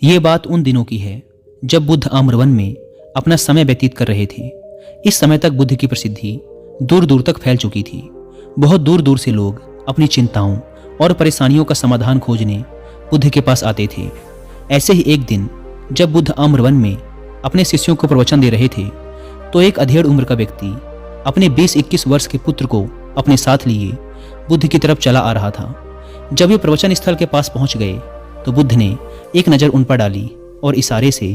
ये बात उन दिनों की है जब बुद्ध आम्रवन में अपना समय व्यतीत कर रहे थे। इस समय तक बुद्ध की प्रसिद्धि दूर दूर तक फैल चुकी थी। बहुत दूर दूर से लोग अपनी चिंताओं और परेशानियों का समाधान खोजने बुद्ध के पास आते थे। ऐसे ही एक दिन जब बुद्ध आम्रवन में अपने शिष्यों को प्रवचन दे रहे थे तो एक अधेड़ उम्र का व्यक्ति अपने 20-21 वर्ष के पुत्र को अपने साथ लिए बुद्ध की तरफ चला आ रहा था। जब वे प्रवचन स्थल के पास पहुंच गए तो बुद्ध ने एक नज़र उन पर डाली और इशारे से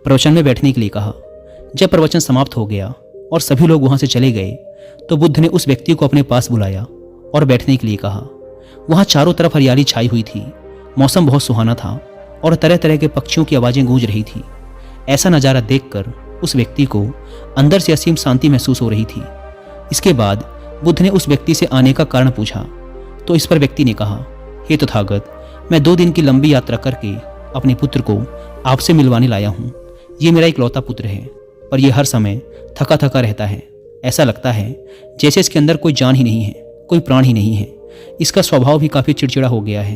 प्रवचन में बैठने के लिए कहा। जब प्रवचन समाप्त हो गया और सभी लोग वहां से चले गए तो बुद्ध ने उस व्यक्ति को अपने पास बुलाया और बैठने के लिए कहा। वहां चारों तरफ हरियाली छाई हुई थी, मौसम बहुत सुहाना था और तरह तरह के पक्षियों की आवाज़ें गूंज रही थी। ऐसा नज़ारा देखकर उस व्यक्ति को अंदर से असीम शांति महसूस हो रही थी। इसके बाद बुद्ध ने उस व्यक्ति से आने का कारण पूछा तो इस पर व्यक्ति ने कहा, हे तथागत, मैं 2 दिन की लंबी यात्रा करके अपने पुत्र को आपसे मिलवाने लाया हूँ। ये मेरा इकलौता पुत्र है, पर यह हर समय थका थका रहता है। ऐसा लगता है जैसे इसके अंदर कोई जान ही नहीं है, कोई प्राण ही नहीं है। इसका स्वभाव भी काफ़ी चिड़चिड़ा हो गया है।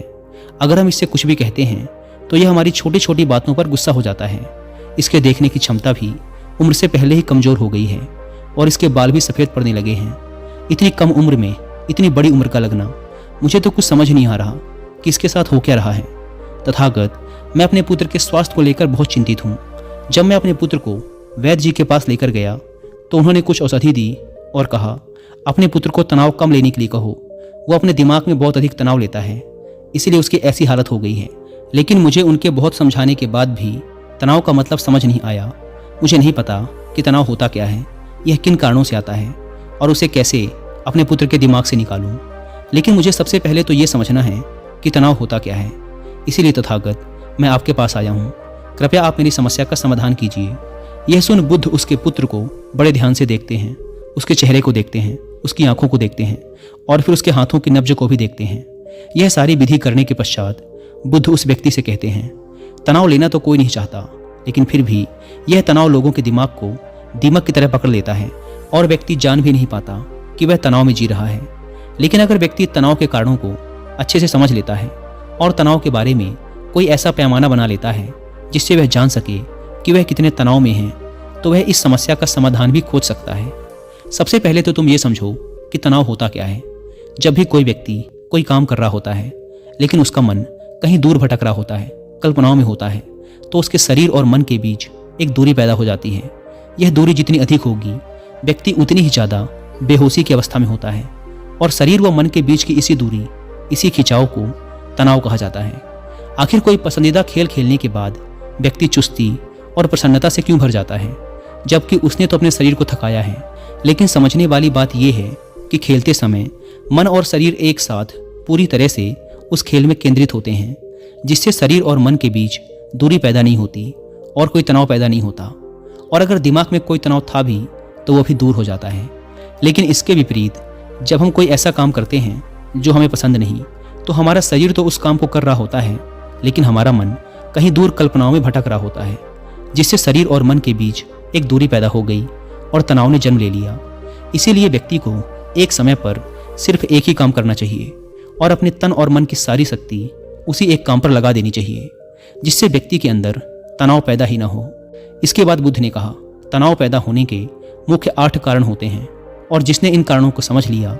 अगर हम इससे कुछ भी कहते हैं तो यह हमारी छोटी छोटी बातों पर गुस्सा हो जाता है। इसके देखने की क्षमता भी उम्र से पहले ही कमज़ोर हो गई है और इसके बाल भी सफ़ेद पड़ने लगे हैं। इतनी कम उम्र में इतनी बड़ी उम्र का लगना, मुझे तो कुछ समझ नहीं आ रहा कि इसके साथ हो क्या रहा है। तथागत, मैं अपने पुत्र के स्वास्थ्य को लेकर बहुत चिंतित हूँ। जब मैं अपने पुत्र को वैद्य जी के पास लेकर गया तो उन्होंने कुछ औषधि दी और कहा, अपने पुत्र को तनाव कम लेने के लिए कहो। वो अपने दिमाग में बहुत अधिक तनाव लेता है, इसीलिए उसकी ऐसी हालत हो गई है। लेकिन मुझे उनके बहुत समझाने के बाद भी तनाव का मतलब समझ नहीं आया। मुझे नहीं पता कि तनाव होता क्या है, यह किन कारणों से आता है और उसे कैसे अपने पुत्र के दिमाग से निकालूं। लेकिन मुझे सबसे पहले तो ये समझना है कि तनाव होता क्या है। इसीलिए तथागत, मैं आपके पास आया हूँ। कृपया आप मेरी समस्या का समाधान कीजिए। यह सुन बुद्ध उसके पुत्र को बड़े ध्यान से देखते हैं, उसके चेहरे को देखते हैं, उसकी आंखों को देखते हैं और फिर उसके हाथों की नब्ज को भी देखते हैं। यह सारी विधि करने के पश्चात बुद्ध उस व्यक्ति से कहते हैं, तनाव लेना तो कोई नहीं चाहता, लेकिन फिर भी यह तनाव लोगों के दिमाग को दीमक की तरह पकड़ लेता है और व्यक्ति जान भी नहीं पाता कि वह तनाव में जी रहा है। लेकिन अगर व्यक्ति तनाव के कारणों को अच्छे से समझ लेता है और तनाव के बारे में कोई ऐसा पैमाना बना लेता है जिससे वह जान सके कि वह कितने तनाव में है, तो वह इस समस्या का समाधान भी खोज सकता है। सबसे पहले तो तुम ये समझो कि तनाव होता क्या है। जब भी कोई व्यक्ति कोई काम कर रहा होता है लेकिन उसका मन कहीं दूर भटक रहा होता है, कल्पनाओं में होता है, तो उसके शरीर और मन के बीच एक दूरी पैदा हो जाती है। यह दूरी जितनी अधिक होगी, व्यक्ति उतनी ही ज़्यादा बेहोशी की अवस्था में होता है और शरीर व मन के बीच की इसी दूरी, इसी खिंचाव को तनाव कहा जाता है। आखिर कोई पसंदीदा खेल खेलने के बाद व्यक्ति चुस्ती और प्रसन्नता से क्यों भर जाता है, जबकि उसने तो अपने शरीर को थकाया है। लेकिन समझने वाली बात यह है कि खेलते समय मन और शरीर एक साथ पूरी तरह से उस खेल में केंद्रित होते हैं, जिससे शरीर और मन के बीच दूरी पैदा नहीं होती और कोई तनाव पैदा नहीं होता। और अगर दिमाग में कोई तनाव था भी तो वह भी दूर हो जाता है। लेकिन इसके विपरीत जब हम कोई ऐसा काम करते हैं जो हमें पसंद नहीं, तो हमारा शरीर तो उस काम को कर रहा होता है, लेकिन हमारा मन कहीं दूर कल्पनाओं में भटक रहा होता है, जिससे शरीर और मन के बीच एक दूरी पैदा हो गई और तनाव ने जन्म ले लिया। इसीलिए व्यक्ति को एक समय पर सिर्फ एक ही काम करना चाहिए और अपने तन और मन की सारी शक्ति उसी एक काम पर लगा देनी चाहिए, जिससे व्यक्ति के अंदर तनाव पैदा ही ना हो। इसके बाद बुद्ध ने कहा, तनाव पैदा होने के मुख्य 8 कारण होते हैं और जिसने इन कारणों को समझ लिया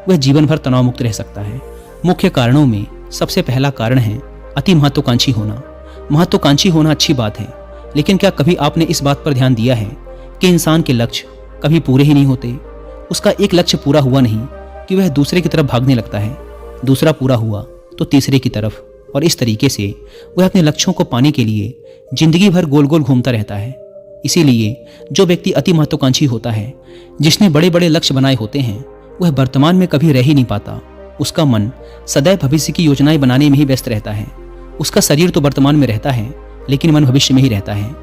वह जीवन भर तनाव मुक्त रह सकता है। मुख्य कारणों में सबसे पहला कारण है अति महत्वाकांक्षी होना। महत्वाकांक्षी होना अच्छी बात है, लेकिन क्या कभी आपने इस बात पर ध्यान दिया है कि इंसान के लक्ष्य कभी पूरे ही नहीं होते। उसका एक लक्ष्य पूरा हुआ नहीं कि वह दूसरे की तरफ भागने लगता है, दूसरा पूरा हुआ तो तीसरे की तरफ, और इस तरीके से वह अपने लक्ष्यों को पाने के लिए जिंदगी भर गोल गोल घूमता रहता है। इसीलिए जो व्यक्ति अति महत्वाकांक्षी होता है, जिसने बड़े बड़े लक्ष्य बनाए होते हैं, वह वर्तमान में कभी रह ही नहीं पाता। उसका मन सदैव भविष्य की योजनाएं बनाने में ही व्यस्त रहता है। उसका शरीर तो वर्तमान में रहता है, लेकिन मन भविष्य में ही रहता है,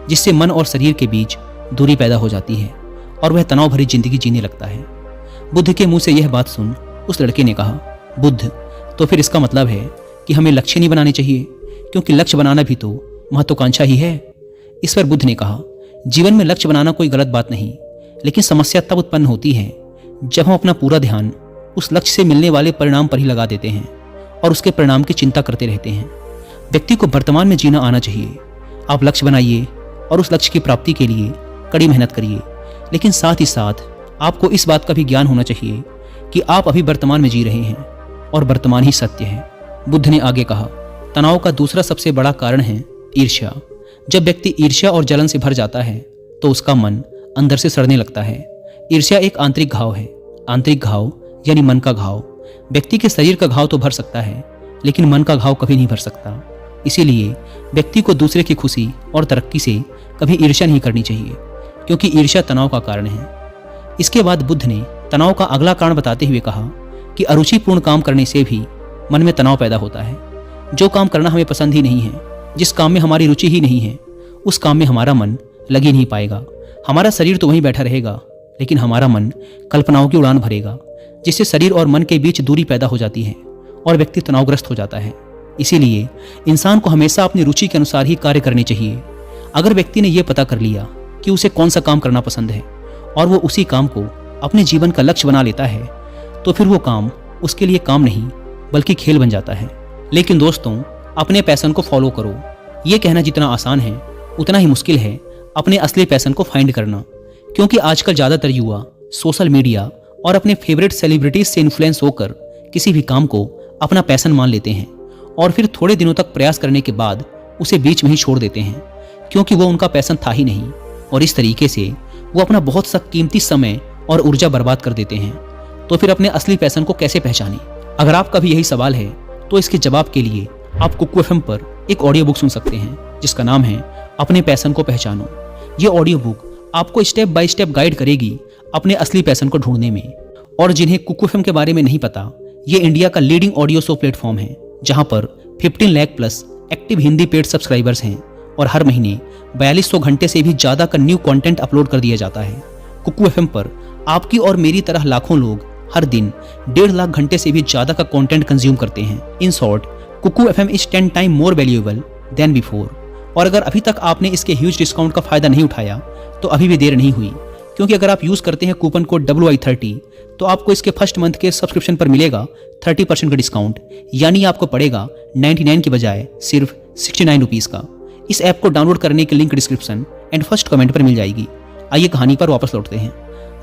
जिससे मन और शरीर के बीच दूरी पैदा हो जाती है और वह तनाव भरी जिंदगी जीने लगता है। बुद्ध के मुंह से यह बात सुन उस लड़के ने कहा, बुद्ध, तो फिर इसका मतलब है कि हमें लक्ष्य नहीं बनाने चाहिए, क्योंकि लक्ष्य बनाना भी तो महत्वाकांक्षा ही है। इस पर बुद्ध ने कहा, जीवन में लक्ष्य बनाना कोई गलत बात नहीं, लेकिन समस्या तब उत्पन्न होती है जब हम अपना पूरा ध्यान उस लक्ष्य से मिलने वाले परिणाम पर ही लगा देते हैं और उसके परिणाम की चिंता करते रहते हैं। व्यक्ति को वर्तमान में जीना आना चाहिए। आप लक्ष्य बनाइए और उस लक्ष्य की प्राप्ति के लिए कड़ी मेहनत करिए, लेकिन साथ ही साथ आपको इस बात का भी ज्ञान होना चाहिए कि आप अभी वर्तमान में जी रहे हैं और वर्तमान ही सत्य है। बुद्ध ने आगे कहा, तनाव का दूसरा सबसे बड़ा कारण है ईर्ष्या। जब व्यक्ति ईर्ष्या और जलन से भर जाता है तो उसका मन अंदर से सड़ने लगता है। ईर्ष्या एक आंतरिक घाव है। आंतरिक घाव यानी मन का घाव। व्यक्ति के शरीर का घाव तो भर सकता है, लेकिन मन का घाव कभी नहीं भर सकता। इसीलिए व्यक्ति को दूसरे की खुशी और तरक्की से कभी ईर्ष्या नहीं करनी चाहिए, क्योंकि ईर्ष्या तनाव का कारण है। इसके बाद बुद्ध ने तनाव का अगला कारण बताते हुए कहा कि अरुचिपूर्ण काम करने से भी मन में तनाव पैदा होता है। जो काम करना हमें पसंद ही नहीं है, जिस काम में हमारी रुचि ही नहीं है, उस काम में हमारा मन लग ही नहीं पाएगा। हमारा शरीर तो वहीं बैठा रहेगा, लेकिन हमारा मन कल्पनाओं की उड़ान भरेगा, जिससे शरीर और मन के बीच दूरी पैदा हो जाती है और व्यक्ति तनावग्रस्त हो जाता है। इसीलिए इंसान को हमेशा अपनी रुचि के अनुसार ही कार्य करने चाहिए। अगर व्यक्ति ने यह पता कर लिया कि उसे कौन सा काम करना पसंद है और वो उसी काम को अपने जीवन का लक्ष्य बना लेता है, तो फिर वो काम उसके लिए काम नहीं बल्कि खेल बन जाता है। लेकिन दोस्तों, अपने पैशन को फॉलो करो, ये कहना जितना आसान है उतना ही मुश्किल है अपने असली पैशन को फाइंड करना। क्योंकि आजकल ज़्यादातर युवा सोशल मीडिया और अपने फेवरेट सेलिब्रिटीज से इन्फ्लुएंस होकर किसी भी काम को अपना पैशन मान लेते हैं और फिर थोड़े दिनों तक प्रयास करने के बाद उसे बीच में ही छोड़ देते हैं, क्योंकि वो उनका पैशन था ही नहीं। और इस तरीके से वो अपना बहुत सा कीमती समय और ऊर्जा बर्बाद कर देते हैं। तो फिर अपने असली पैशन को कैसे पहचानें? अगर आपका भी यही सवाल है तो इसके जवाब के लिए आप कुकू एफएम पर एक ऑडियो बुक सुन सकते हैं, जिसका नाम है अपने पैशन को पहचानो। ये ऑडियो बुक आपको स्टेप बाय स्टेप गाइड करेगी अपने असली पैशन को ढूंढने में। और जिन्हें कुकू एफएम के बारे में नहीं पता, ये इंडिया का लीडिंग ऑडियो शो प्लेटफॉर्म है, जहां पर 15 lakh plus active Hindi paid subscribers हैं और हर महीने 4200 घंटे से भी ज़्यादा का न्यू कंटेंट अपलोड कर दिया जाता है। कुकू एफएम पर आपकी और मेरी तरह लाखों लोग हर दिन 1.5 लाख घंटे से भी ज़्यादा का कंटेंट कंज्यूम करते हैं। In short, Kuku FM is 10 time more valuable than before. और अगर अभी तक आपने इसके ह्यूज डिस्काउंट का फायदा नहीं उठाया तो अभी भी देर नहीं हुई, क्योंकि अगर आप यूज़ करते हैं कूपन कोड WI30 तो आपको इसके फर्स्ट मंथ के सब्सक्रिप्शन पर मिलेगा 30% का डिस्काउंट, यानी आपको पड़ेगा 99 की बजाय सिर्फ 69 रुपीज़ का। इस ऐप को डाउनलोड करने की link description and first comment पर मिल जाएगी। आइए कहानी पर वापस लौटते हैं।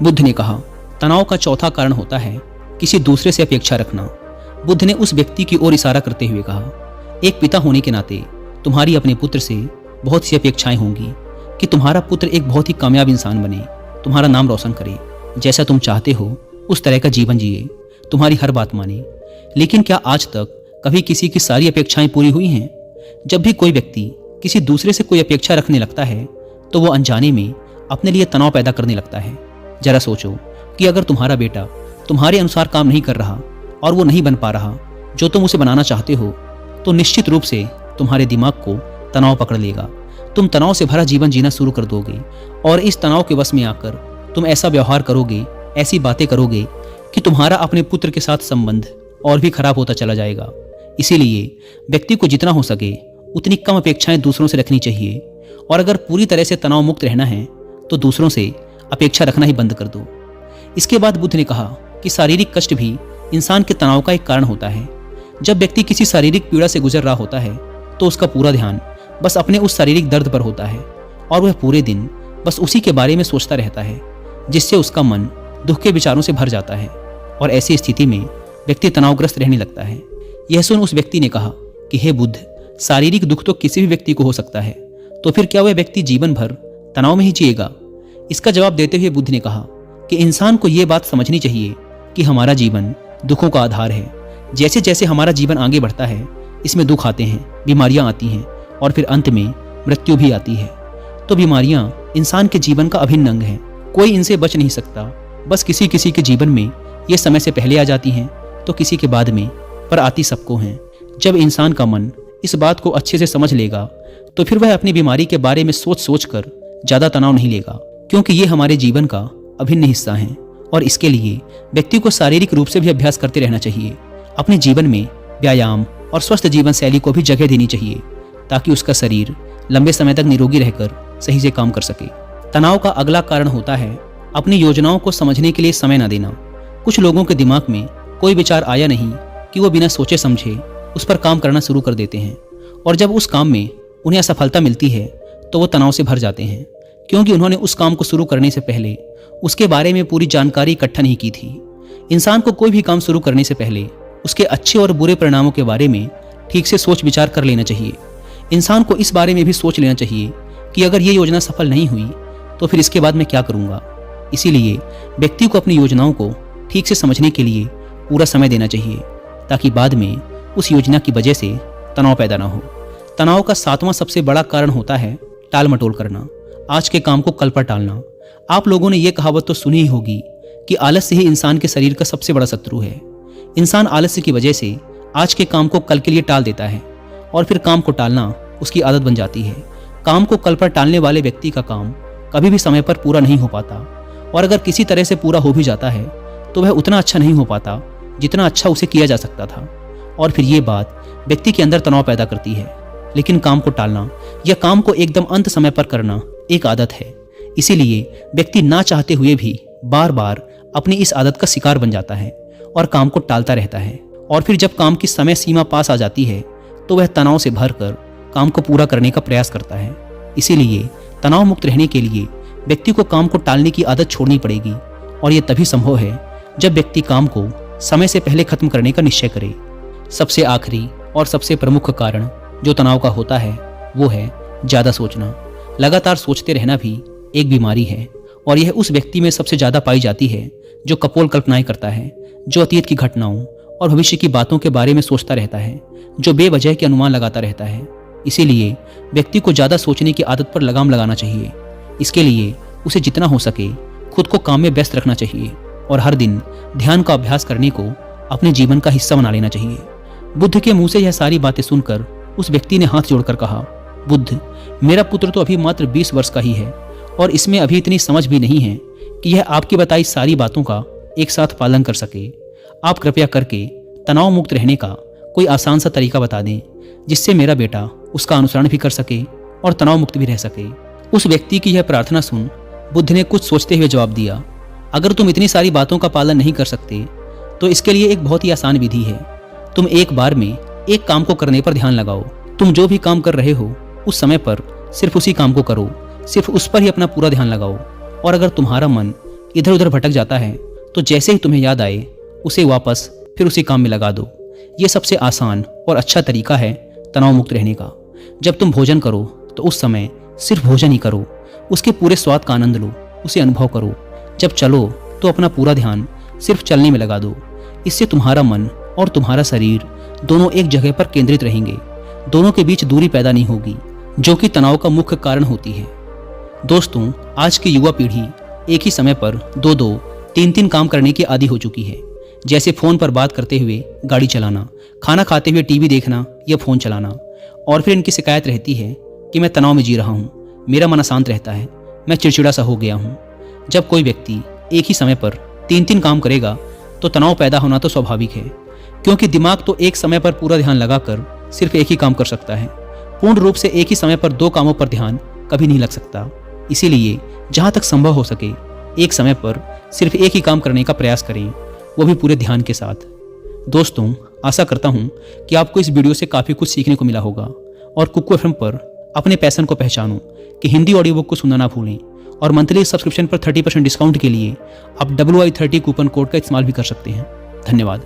बुद्ध ने कहा, तनाव का चौथा कारण होता है किसी दूसरे से अपेक्षा रखना। बुद्ध ने उस व्यक्ति की ओर इशारा करते हुए कहा, एक पिता होने के नाते तुम्हारी अपने पुत्र से बहुत सी अपेक्षाएं होंगी कि तुम्हारा पुत्र एक बहुत ही कामयाब इंसान बने, तुम्हारा नाम रोशन करे, जैसा तुम चाहते हो उस तरह का जीवन जिए, तुम्हारी हर बात माने। लेकिन क्या आज तक कभी किसी की सारी अपेक्षाएं पूरी हुई हैं? जब भी कोई व्यक्ति किसी दूसरे से कोई अपेक्षा रखने लगता है तो वो अनजाने में अपने लिए तनाव पैदा करने लगता है। जरा सोचो कि अगर तुम्हारा बेटा तुम्हारे अनुसार काम नहीं कर रहा और वो नहीं बन पा रहा जो तुम उसे बनाना चाहते हो, तो निश्चित रूप से तुम्हारे दिमाग को तनाव पकड़ लेगा। तुम तनाव से भरा जीवन जीना शुरू कर दोगे और इस तनाव के वश में आकर तुम ऐसा व्यवहार करोगे, ऐसी बातें करोगे कि तुम्हारा अपने पुत्र के साथ संबंध और भी खराब होता चला जाएगा। इसीलिए व्यक्ति को जितना हो सके उतनी कम अपेक्षाएं दूसरों से रखनी चाहिए, और अगर पूरी तरह से तनाव मुक्त रहना है तो दूसरों से अपेक्षा रखना ही बंद कर दो। इसके बाद बुद्ध ने कहा कि शारीरिक कष्ट भी इंसान के तनाव का एक कारण होता है। जब व्यक्ति किसी शारीरिक पीड़ा से गुजर रहा होता है तो उसका पूरा ध्यान बस अपने उस शारीरिक दर्द पर होता है और वह पूरे दिन बस उसी के बारे में सोचता रहता है, जिससे उसका मन दुख के विचारों से भर जाता है और ऐसी स्थिति में व्यक्ति तनावग्रस्त रहने लगता है। यह सुन उस व्यक्ति ने कहा कि हे बुद्ध, शारीरिक दुख तो किसी भी व्यक्ति को हो सकता है, तो फिर क्या वह व्यक्ति जीवन भर तनाव में ही जिएगा? इसका जवाब देते हुए बुद्ध ने कहा कि इंसान को यह बात समझनी चाहिए कि हमारा जीवन दुखों का आधार है। जैसे जैसे हमारा जीवन आगे बढ़ता है, इसमें दुख आते हैं, बीमारियां आती हैं और फिर अंत में मृत्यु भी आती है। तो बीमारियां इंसान के जीवन का अभिन्न अंग है, कोई इनसे बच नहीं सकता। बस किसी किसी के जीवन में ये समय से पहले आ जाती हैं तो किसी के बाद में, पर आती सबको हैं। जब इंसान का मन इस बात को अच्छे से समझ लेगा तो फिर वह अपनी बीमारी के बारे में सोच सोच कर ज़्यादा तनाव नहीं लेगा, क्योंकि ये हमारे जीवन का अभिन्न हिस्सा हैं। और इसके लिए व्यक्ति को शारीरिक रूप से भी अभ्यास करते रहना चाहिए। अपने जीवन में व्यायाम और स्वस्थ जीवन शैली को भी जगह देनी चाहिए, ताकि उसका शरीर लंबे समय तक निरोगी रहकर सही से काम कर सके। तनाव का अगला कारण होता है अपनी योजनाओं को समझने के लिए समय न देना। कुछ लोगों के दिमाग में कोई विचार आया नहीं कि वो बिना सोचे समझे उस पर काम करना शुरू कर देते हैं और जब उस काम में उन्हें असफलता मिलती है तो वो तनाव से भर जाते हैं, क्योंकि उन्होंने उस काम को शुरू करने से पहले उसके बारे में पूरी जानकारी इकट्ठा नहीं की थी। इंसान को कोई भी काम शुरू करने से पहले उसके अच्छे और बुरे परिणामों के बारे में ठीक से सोच विचार कर लेना चाहिए। इंसान को इस बारे में भी सोच लेना चाहिए कि अगर ये योजना सफल नहीं हुई तो फिर इसके बाद मैं क्या करूँगा। इसीलिए व्यक्ति को अपनी योजनाओं को ठीक से समझने के लिए पूरा समय देना चाहिए, ताकि बाद में उस योजना की वजह से तनाव पैदा ना हो। तनाव का 7वां सबसे बड़ा कारण होता है टाल मटोल करना, आज के काम को कल पर टालना। आप लोगों ने ये कहावत तो सुनी ही होगी कि आलस्य ही इंसान के शरीर का सबसे बड़ा शत्रु है। इंसान आलस्य की वजह से आज के काम को कल के लिए टाल देता है और फिर काम को टालना उसकी आदत बन जाती है। काम को कल पर टालने वाले व्यक्ति का काम कभी भी समय पर पूरा नहीं हो पाता, और अगर किसी तरह से पूरा हो भी जाता है तो वह उतना अच्छा नहीं हो पाता जितना अच्छा उसे किया जा सकता था, और फिर ये बात व्यक्ति के अंदर तनाव पैदा करती है। लेकिन काम को टालना या काम को एकदम अंत समय पर करना एक आदत है, इसीलिए व्यक्ति ना चाहते हुए भी बार बार अपनी इस आदत का शिकार बन जाता है और काम को टालता रहता है। और फिर जब काम की समय सीमा पास आ जाती है तो वह तनाव से भरकर काम को पूरा करने का प्रयास करता है। इसीलिए तनाव मुक्त रहने के लिए व्यक्ति को काम को टालने की आदत छोड़नी पड़ेगी, और यह तभी संभव है जब व्यक्ति काम को समय से पहले खत्म करने का निश्चय करे। सबसे आखिरी और सबसे प्रमुख कारण जो तनाव का होता है वो है ज़्यादा सोचना। लगातार सोचते रहना भी एक बीमारी है, और यह उस व्यक्ति में सबसे ज़्यादा पाई जाती है जो कपोल कल्पनाएं करता है, जो अतीत की घटनाओं और भविष्य की बातों के बारे में सोचता रहता है, जो बेवजह के अनुमान लगाता रहता है। इसीलिए व्यक्ति को ज़्यादा सोचने की आदत पर लगाम लगाना चाहिए। इसके लिए उसे जितना हो सके खुद को काम में व्यस्त रखना चाहिए, और हर दिन ध्यान का अभ्यास करने को अपने जीवन का हिस्सा बना लेना चाहिए। बुद्ध के मुंह से यह सारी बातें सुनकर उस व्यक्ति ने हाथ जोड़कर कहा, बुद्ध, मेरा पुत्र तो अभी मात्र 20 वर्ष का ही है और इसमें अभी इतनी समझ भी नहीं है कि यह आपकी बताई सारी बातों का एक साथ पालन कर सके। आप कृपया करके तनाव मुक्त रहने का कोई आसान सा तरीका बता दें, जिससे मेरा बेटा उसका अनुसरण भी कर सके और तनाव मुक्त भी रह सके। उस व्यक्ति की यह प्रार्थना सुन बुद्ध ने कुछ सोचते हुए जवाब दिया, अगर तुम इतनी सारी बातों का पालन नहीं कर सकते तो इसके लिए एक बहुत ही आसान विधि है। तुम एक बार में एक काम को करने पर ध्यान लगाओ। तुम जो भी काम कर रहे हो उस समय पर सिर्फ उसी काम को करो, सिर्फ उस पर ही अपना पूरा ध्यान लगाओ। और अगर तुम्हारा मन इधर उधर भटक जाता है तो जैसे ही तुम्हें याद आए उसे वापस फिर उसी काम में लगा दो। ये सबसे आसान और अच्छा तरीका है तनाव मुक्त रहने का। जब तुम भोजन करो तो उस समय सिर्फ भोजन ही करो, उसके पूरे स्वाद का आनंद लो, उसे अनुभव करो। जब चलो तो अपना पूरा ध्यान सिर्फ चलने में लगा दो। इससे तुम्हारा मन और तुम्हारा शरीर दोनों एक जगह पर केंद्रित रहेंगे, दोनों के बीच दूरी पैदा नहीं होगी, जो कि तनाव का मुख्य कारण होती है। दोस्तों, आज की युवा पीढ़ी एक ही समय पर 2-2, 3-3 काम करने की आदी हो चुकी है, जैसे फ़ोन पर बात करते हुए गाड़ी चलाना, खाना खाते हुए टीवी देखना या फ़ोन चलाना। और फिर इनकी शिकायत रहती है कि मैं तनाव में जी रहा हूँ, मेरा मन अशांत रहता है, मैं चिड़चिड़ा सा हो गया हूँ। जब कोई व्यक्ति एक ही समय पर 3-3 काम करेगा तो तनाव पैदा होना तो स्वाभाविक है, क्योंकि दिमाग तो एक समय पर पूरा ध्यान लगाकर सिर्फ एक ही काम कर सकता है। पूर्ण रूप से एक ही समय पर 2 कामों पर ध्यान कभी नहीं लग सकता। इसीलिए जहाँ तक संभव हो सके एक समय पर सिर्फ एक ही काम करने का प्रयास करें, वो भी पूरे ध्यान के साथ। दोस्तों, आशा करता हूँ कि आपको इस वीडियो से काफ़ी कुछ सीखने को मिला होगा, और कुकू एफएम पर अपने पैशन को पहचानो कि हिंदी ऑडियो बुक को सुनना ना भूलें। और मंथली सब्सक्रिप्शन पर 30% डिस्काउंट के लिए आप WI30 कूपन कोड का इस्तेमाल भी कर सकते हैं। धन्यवाद।